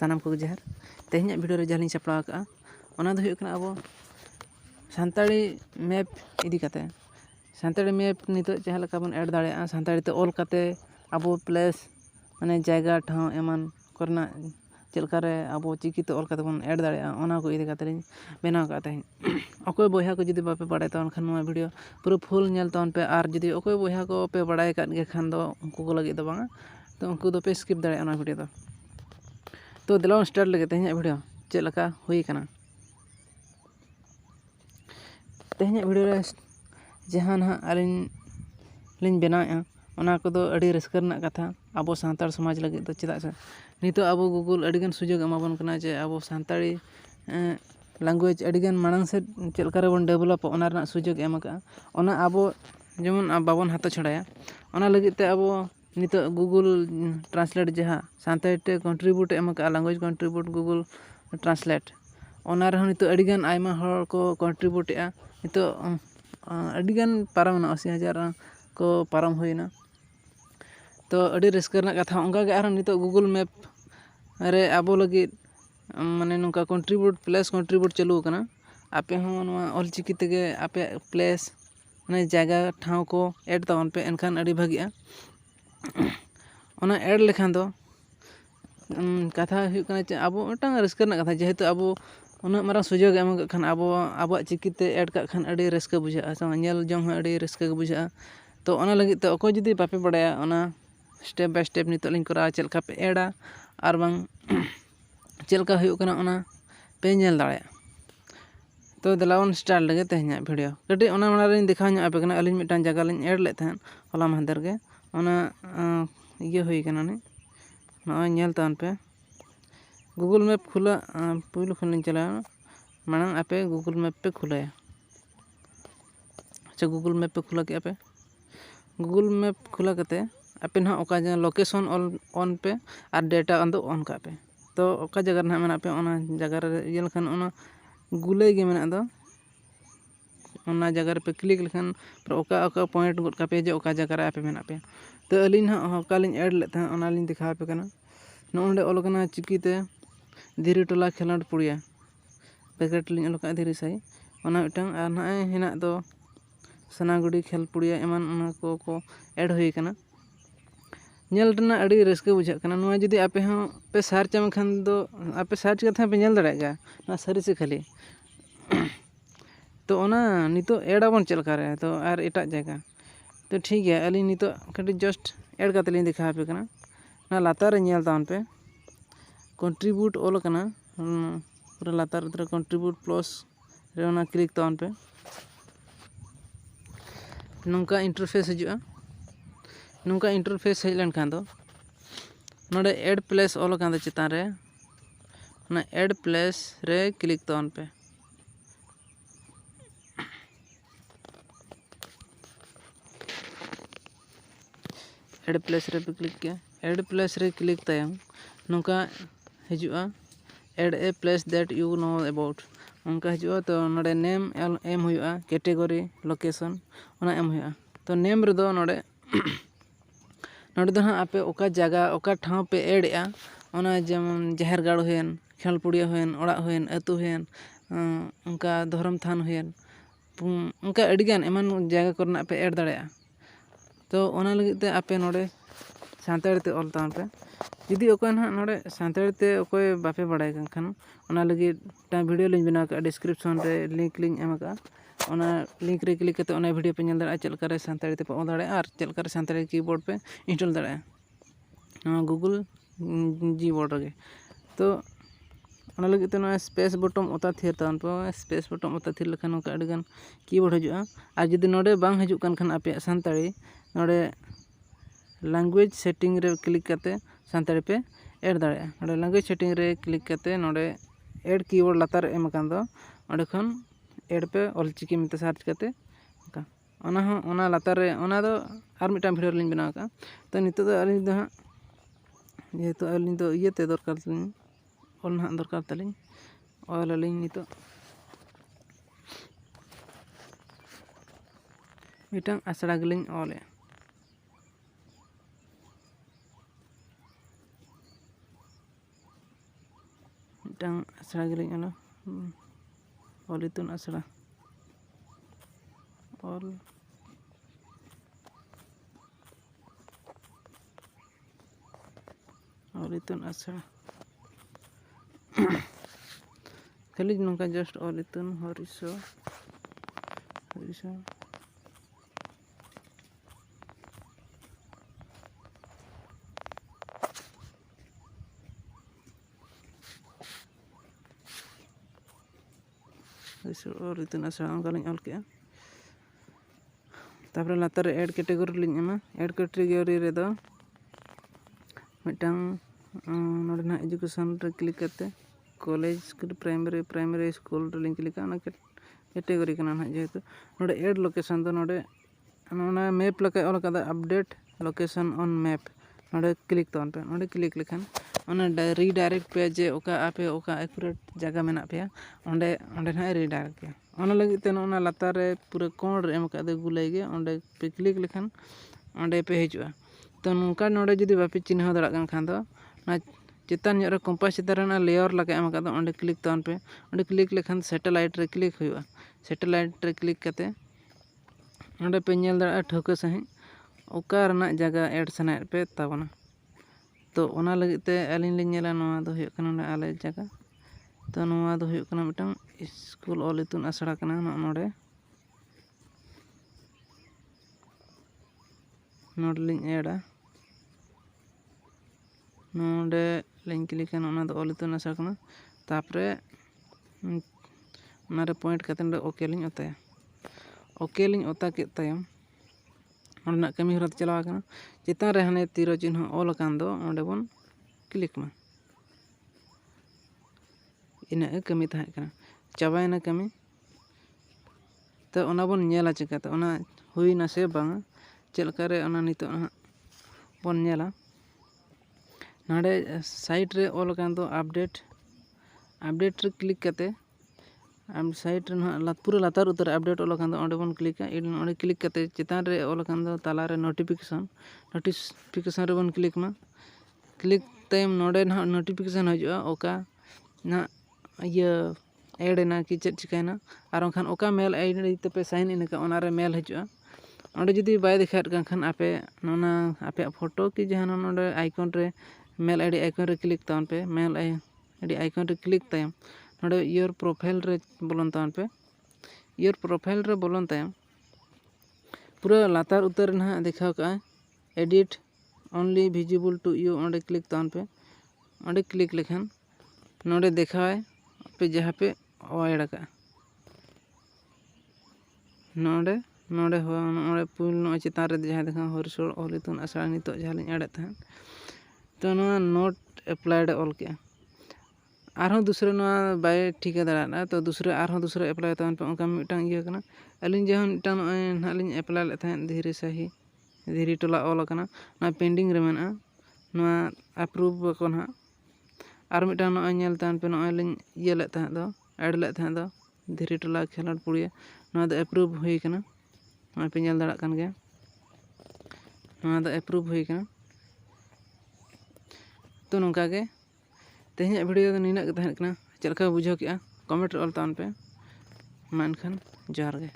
सानाम को जहर तेहना वीडियो रे जहां सपड़ा का ओना दो हुयु कना अब सानताड़ी मैप इदी कते सानताड़ी मैप नितो जहां लका बन ऐड दाड़े सानताड़ी ते ऑल कते अब प्लेस माने जायगा ठाव एमान करना चलकारे अब चिकिते ऑल कते बन ऐड दाड़े ओना को इदी कते बनाव का तेहन अकोय बोया को जुदी बापे बाड़ाय तो खान नोआ वीडियो पूरा फुल नेल तन पे आर जुदी अकोय बोया को पे बाड़ाय कात गे खान दो उनको को लगे दो बांगा तो उनको दो पे स्किप दाड़े ओना वीडियो दो तो दिलावन स्टार्ट लगे तेहना वीडियो चेक लका हुई कना तेहना वीडियो रे जहां ना आलिन लिन बनाया ओना को दो अड़ी रस्कर ना कथा अब सानताड़ समाज लगे तो चेदा से नितो अब गूगल अड़ीगन सुजोग एमाबन कना जे अब सानताड़ी लैंग्वेज अड़ीगन मांग से चलकारे बन डेवलप ओना रना सुजोग एम का ओना अब जेमन बाबन हाथ छड़ाया ओना लगित ते अब नितो गूगल ट्रांसलेट जहां सानताड़ी ते कंट्रीब्यूट एम का लैंग्वेज कंट्रीब्यूट गूगल ट्रांसलेट ओना रह नितो अड़ीगन आयमा हर को कंट्रीब्यूट ए नितो अड़ीगन पारम ना 80,000 को पारम होइना तो अड़ी रस्कर ना कथा ओंगा गे आर नितो गूगल मैप रे अब लगी माने नुका कंट्रीब्यूट प्लेस कंट्रीब्यूट चालू कना आपे हो नोआ ऑल चिकी तेगे आपे प्लेस माने जायगा ठाव को ऐड तावन पे एनखान अड़ी भागिया ओना ऐड लेखान दो कथा हुयु कना चे अब मिटांग रस्कर ना कथा जेहेतु अब उना मारा सुजोग एम खान अब अब चिकीते ऐड का खान अड़ी रस्क बुझा सा नेल जंग हो अड़ी रस्क बुझा तो ओना लगी ते अको जुदी बापे बड़ाया ओना स्टेप बाय स्टेप नितो लिन करा चलका पे ऐडा आर बांग चलका हुयु कना ओना पे नेल दाड़े तो दलावन स्टार्ट लगे तेहना वीडियो कटी ओना माना रे दिखा nya आपे कना अलिन मिटांग जगह लिन ऐड ले थन होला महदर गे ओना ये हुई कना ने नय नेल तान पे गूगल मैप खुला पुइलो खन लिन चला मांग आपे गूगल मैप पे खुलाया अच्छा गूगल मैप पे खुला के आपे गूगल मैप खुला करते आपे ना ओका लोकेशन ऑन पे और डेटा ऑन दो ऑन का पे तो ओका जगह ना मना पे ओना जगह रे ये लखन ओना गुले गे मेना दो ओना जगह पे क्लिक लखन पर ओका ओका पॉइंट गुड का पे जे ओका जगह रे आपे मेना पे तो अलिन हा ओका लिन ऐड ले था ओना लिन दिखा पे कना नोंडे ऑल कना चिकीते धीरे टोला खेलांड पुड़िया पैकेट लिन ऑल का धीरे सही ओना मिटांग आर ना हेना दो सनागुड़ी खेल पुड़िया एमान ओना को ऐड हुई कना नेल रना अड़ी रस्क बुझा कना नोआ जदी आपे हो पे सर्च एम खान दो आपे सर्च कथा पे नेल दड़ेगा ना सरी से खाली तो ओना नितो ऐड आबन चलका रे तो आर एटा जगह तो ठीक है अली नितो कटी जस्ट ऐड काते लिन दिखा पे कना ना लातार नेल तान पे कंट्रीब्यूट ऑल कना पूरा लातार उधर कंट्रीब्यूट प्लस रे ओना क्लिक तान पे नोंका इंटरफेस हजुआ नोंका इंटरफेस हेज लेन खान दो नोडे ऐड प्लेस ऑल कान दो चितान रे ना ऐड प्लेस रे क्लिक तान पे ऐड प्लेस रे पे क्लिक किया ऐड प्लेस रे क्लिक तायम नोंका हजुआ add a place that you know about उनका हजुआ तो नोडे नेम एम हुआ कैटेगरी लोकेशन ओना एम हुआ तो नेम रे दो नोडे नोडे दो हाँ आपे ओका जगह ओका ठाव पे ऐड ए ओना जेमन जहर गाड़ होयन खेल पुड़िया होयन ओड़ा होयन अतु होयन उनका धर्म थान होयन उनका अड़ीगान एमन जगह करना पे ऐड दाड़े तो ओना लगी ते आपे नोडे सानताड़ी ते ऑल तान पे जुदी ओको ना नोडे सानताड़ी ते ओकोय बापे बड़ाय खान ओना लगी टा वीडियो लिंक बना का डिस्क्रिप्शन रे लिंक लिंक एम का ओना लिंक रे क्लिक करते ओना वीडियो पे नेल दाड़ा चलका रे सानताड़ी ते पे ऑल दाड़े और चलका रे सानताड़ी कीबोर्ड पे इंस्टॉल दाड़े गूगल जी बोर्ड रे तो ओना लगी ते ना स्पेस बटन ओता थिर तान पे स्पेस बटन ओता थिर लखन का अडगन कीबोर्ड हजुआ और जुदी नोडे बांग हजु कान खान आपे सानताड़ी नोडे लैंग्वेज सेटिंग रे क्लिक करते सानताड़ी पे ऐड दाड़े नोडे लैंग्वेज सेटिंग रे क्लिक करते नोडे ऐड कीबोर्ड लातार एम कान दो ओडे खन ऐड पे ऑल चिकी मिते सर्च करते ओना लातार रे ओना दो आर मिटाम वीडियो लिंक बना का तो नितो दो अलिन दो हां जेहेतु अलिन दो इयते दरकार तलिन ऑल ना दरकार तलिन ऑल अलिन नितो मिटांग आसड़ा गलिन ऑल मिटang asra गिलिंग अला ऑल इतुन asra ऑल इतुन asra खाली नौका जस्ट ऑल इतुन हरिसो और इतुन asra onka लिंग ऑल के तापर लातार एड कैटेगरी लिंग एमा एड कैटेगरी रे दो मिटang नोडे ना एजुकेशन रे क्लिक करते कॉलेज प्राइमरी स्कूल रे लिंक क्लिक ना कैटेगरी कना ना जेहेतु नोडे एड लोकेशन दो नोडे ना मैप लका ऑल कदा अपडेट लोकेशन ऑन मैप नोडे क्लिक तो पे नोडे क्लिक लेखान ओना रीडायरेक्ट पे जे ओका आपे ओका एक्यूरेट जगह मेना पे ओंडे ना रीडायरेक्ट पे ओना लगी ते ओना लातार रे पूरा कोण रे एम कादे गुलाई गे ओंडे पे क्लिक लेखान ओंडे पे हिजुआ तो नोका नोडे जुदी बापे चिन्ह दड़ा कन खान दो ना चितान रे कंपास चितान रे लेयर लगा एम कादो ओंडे क्लिक तो पे ओंडे क्लिक लेखान सैटेलाइट रे क्लिक हुआ सैटेलाइट रे क्लिक कते ओंडे पे नेल दड़ा ठौका सही ओका रना जगह एड सना पे ताबना तो ओना लगी ते अलिन लिन नेला नोआ दो हुयु कना आले जगह तो नोआ दो हुयु कना मिटang स्कूल ऑल इतुन asra कना नोडे लिंग एडा नोडे लिंक क्लिक कना ओना दो ऑल इतुन asra कना तापरे ओना रे पॉइंट कते ओके लिंग ओता के तायम ओना कमी हरा चलावा कना चितान रे हने तीरो चिन्ह ऑल कान दो ओंडे बोन क्लिक मा इना कमी ताहे कना चाबायना कमी तो ओना बोन नेला चिकाते ओना हुईना से बांग चलका रे ओना नितो बोन नेला नाडे साइट रे ऑल कान दो अपडेट रे क्लिक कते आम साइट रे पूरा लातार उतर अपडेट ऑल कान दो ओंडे बोन क्लिका ओंडे क्लिक कते चितान रे ऑल कान दो ताला रे नोटिफिकेशन रे बोन क्लिक मा क्लिक टाइम नोडे ना नोटिफिकेशन हजुआ ओका ना ये एड ना कि चेक चिकायना और खान ओका मेल आईडी ते पे साइन इन का ओना रे मेल हजुआ ओंडे जुदी बाय देखात खान आपे नोना आपे फोटो कि जहां नोडे आइकन रे मेल आईडी आइकन रे क्लिक तान पे मेल आईडी आइकन रे क्लिक तायम नोडे योर प्रोफाइल रे बोलन तान पे योर प्रोफाइल रे बोलन तायम पूरा लातार उतर ना दिखाव का edit only visible to you ओंडे क्लिक तान पे ओंडे क्लिक लेखान नोडे देखावे पे जहाँ पे ऐड का नोडे हो नोडे पुल नो चितान रे जहाँ देखा हरिसोड़ ऑल इतुन asra नितो जहाँ लिंग ऐड था तो नोआ नोट अप्लाइड ऑल के आरहों दूसरे नोआ बाय ठीक दाड़ा तो दूसरे अप्लाई तान पे उनका मिटang इया कना अलिन जहां मिटang ना लिंग अप्लाई ले था धीरे सही धीरे टोला ऑल कना ना पेंडिंग रे मेना नोआ अप्रूव को ना और मिटang नोआ नेल तान पे नोआ लिंग इया ले था दो ऐड ले था दो धीरे टोला खेलाड़ पुड़िया नोआ दो अप्रूव हुई कना नोआ पे नेल दाड़ा कन गया नोआ दो अप्रूव हुई कना तो नोंका के तेहनी वीडियो दो निना के तहन कना चलका बुझाव के कमेंट ऑल तान पे मानखान जोहार गे।